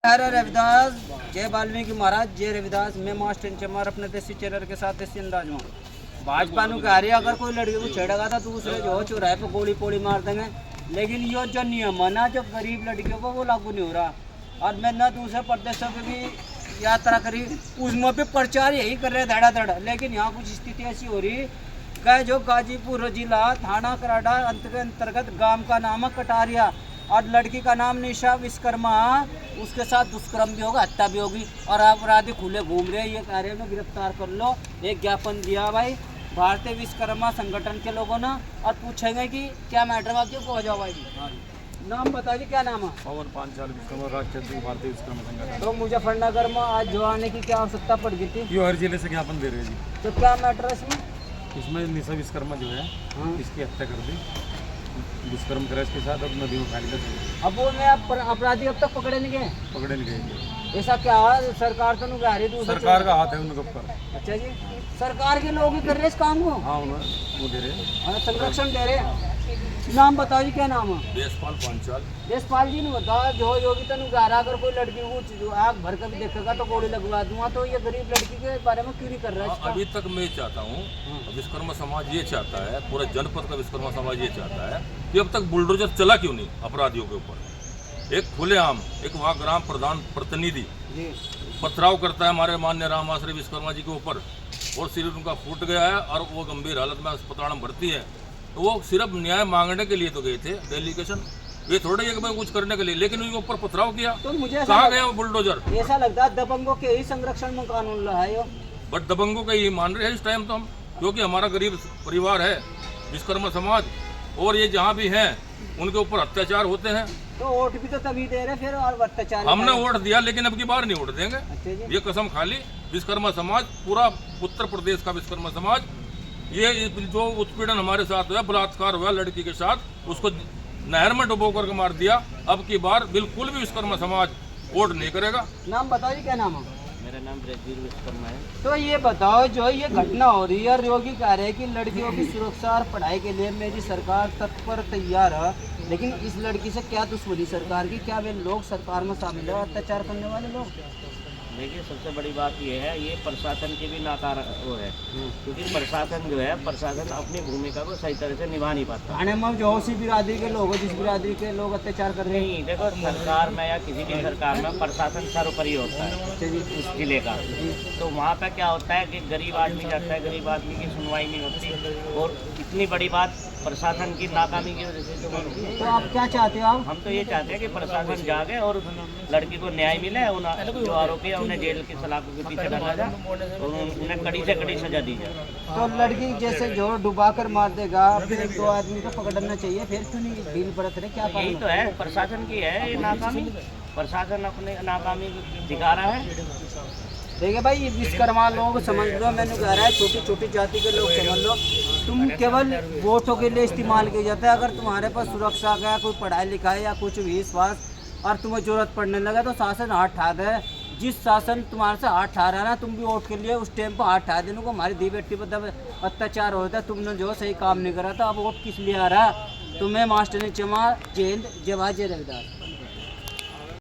हरे रविदास, जय वाल्मीकि महाराज, जय रविदास। मैं मास्टर चमार अपने देसी चैनल के साथ देसी अंदाज में भाजपा नु कह रही है अगर कोई लड़की को छेड़ेगा तो दूसरे जो चौराहे पर गोली पोड़ी मार देंगे। लेकिन ये जो नियम है ना, जो गरीब लड़कियों को वो लागू नहीं हो रहा। और मैं ना दूसरे प्रदेशों पे भी यात्रा करी, उसमें भी प्रचार यही कर रहे धड़ा। लेकिन यहाँ कुछ स्थिति ऐसी हो रही है, जो गाजीपुर जिला थाना कराडा अंतर्गत गांव का नाम है कटारिया, और लड़की का नाम निशा विश्वकर्मा, उसके साथ दुष्कर्म भी होगा, हत्या भी होगी, और अपराधी खुले घूम रहे हैं। ये कह रहे हैं गिरफ्तार कर लो। एक ज्ञापन दिया भाई भारतीय विश्वकर्मा संगठन के लोगों ने, और पूछेंगे कि क्या मैटर है, क्यों हो जाओ भाई। नाम बताइए, क्या नाम है? पवन पांचाल विश्वकर्मा राज्य भारतीय विश्वकर्मा संगठन। तो मुजफ्फरनगर में आज जो आने की क्या आवश्यकता पड़ गई थी? ये हर जिले से ज्ञापन दे रहे हैं जी। तो क्या मैटर है इसमें? इसमें निशा विश्वकर्मा जो है इसकी हत्या कर दी दुष्कर्म करा इसके साथ, और नदी में फाली कर। अब वो मैं अपराधी अब तक पकड़े नहीं गए? पकड़े नहीं गए। ऐसा क्या है? सरकार तो नहीं रही, दूसरे सरकार का हाथ है उनके ऊपर। अच्छा जी, सरकार के लोग ही कर रहे इस काम को? हाँ, वो दे रहे हैं, संरक्षण दे रहे हैं। नाम बताओ जी, क्या नाम है? देशपाल पांचाल। देशपाल जी ने बताओ, जो योगी तनु गारा अगर कोई लड़की को आग भर कर भी देखेगा तो गोली लगवा दूंगा, तो ये गरीब लड़की के बारे में क्यों नहीं कर रहा है? अभी तक मैं चाहता हूँ, विश्वकर्मा समाज ये चाहता है, पूरे जनपद का विश्वकर्मा समाज ये चाहता है कि अब तक बुलडोजर चला क्यों नहीं अपराधियों के ऊपर। एक खुलेआम एक वहाँ ग्राम प्रधान प्रतिनिधि पथराव करता है हमारे मान्य राम आश्रय विश्वकर्मा जी के ऊपर, और शरीर उनका फूट गया है और वो गंभीर हालत में अस्पताल में भर्ती है। तो वो सिर्फ न्याय मांगने के लिए तो गए थे डेलीगेशन, ये थोड़े एक कुछ करने के लिए, लेकिन उनके ऊपर पथराव किया। तो मुझे कहाँ गया वो बुलडोजर? ऐसा लगता है दबंगों के ही संरक्षण में कानून है। बट दबंगों का ही मान रहे हैं इस टाइम तो हम, क्योंकि हमारा गरीब परिवार है विश्वकर्मा समाज, और ये जहाँ भी हैं उनके ऊपर अत्याचार होते हैं। तो वोट भी तो तभी दे रहे फिर, और अत्याचार हमने वोट दिया, लेकिन अब की बार नहीं वोट देंगे। अच्छा ये कसम खाली विश्वकर्मा समाज, पूरा उत्तर प्रदेश का विश्वकर्मा समाज, ये जो उत्पीड़न हमारे साथ हुआ, बलात्कार हुआ लड़की के साथ, उसको नहर में डुबो करके मार दिया, अब की बार बिल्कुल भी विश्वकर्मा समाज वोट नहीं करेगा। नाम बताओ, क्या नाम है? मेरा नाम ब्रजवीर विश्वकर्मा है। तो ये बताओ, जो ये घटना हो रही है, योगी कह रहे हैं कि लड़कियों की सुरक्षा और पढ़ाई के लिए मेरी सरकार तत्पर तैयार है, लेकिन इस लड़की से क्या दुश्मनी सरकार की? क्या वे लोग सरकार में शामिल है, अत्याचार करने वाले लोग? देखिए, सबसे बड़ी बात ये है, ये प्रशासन की भी नाकार वो है, क्योंकि प्रशासन जो है, प्रशासन अपनी भूमिका को सही तरह से निभा नहीं पाता। थाने में जो उसी बिरादरी के लोग, जिस बिरादरी के लोग अत्याचार कर रहे हैं। नहीं, देखो, सरकार में या किसी भी सरकार में प्रशासन सर्वोपरि होता है उस जिले का। तो वहाँ पे क्या होता है कि गरीब आदमी जाता है, गरीब आदमी की सुनवाई नहीं होती, और इतनी बड़ी बात प्रशासन की नाकामी की वजह से जो होती है। तो आप क्या चाहते हो? हम तो ये चाहते हैं कि प्रशासन जागे और लड़की को न्याय मिले, जो आरोपी है उन्हें जेल की सलाखों के पीछे डाला जाए और उन्हें कड़ी से कड़ी सजा दी जाए। तो लड़की जैसे जो डुबा कर मार देगा, फिर दो आदमी को पकड़ना चाहिए, फिर क्यों नहीं डील बरत रहे? क्या यही तो है, प्रशासन की है ये नाकामी, प्रशासन अपने नाकामी दिखा रहा है। देखिए भाई, ये विश्वकर्मा लोग समझ लो, मैंने कह रहा है छोटी छोटी जाति के लोग समझ लो, तुम केवल वोटों के लिए इस्तेमाल किया जाता है। अगर तुम्हारे पास सुरक्षा का कोई पढ़ाई लिखाई या कुछ विश्वास और तुम्हें जरूरत पड़ने लगा तो शासन हाथ ठा दे। जिस शासन तुम्हारे से हाथ ठा रहा है ना, तुम भी वोट के लिए उस टाइम पर हाथ ठा देने को, हमारी दी बेटी पर अत्याचार होता है, तुमने जो सही काम नहीं करा था, अब वोट किस लिए आ रहा? तुम्हें मास्टर ने चमा जय हिंद, जय भारत, जय रविदास।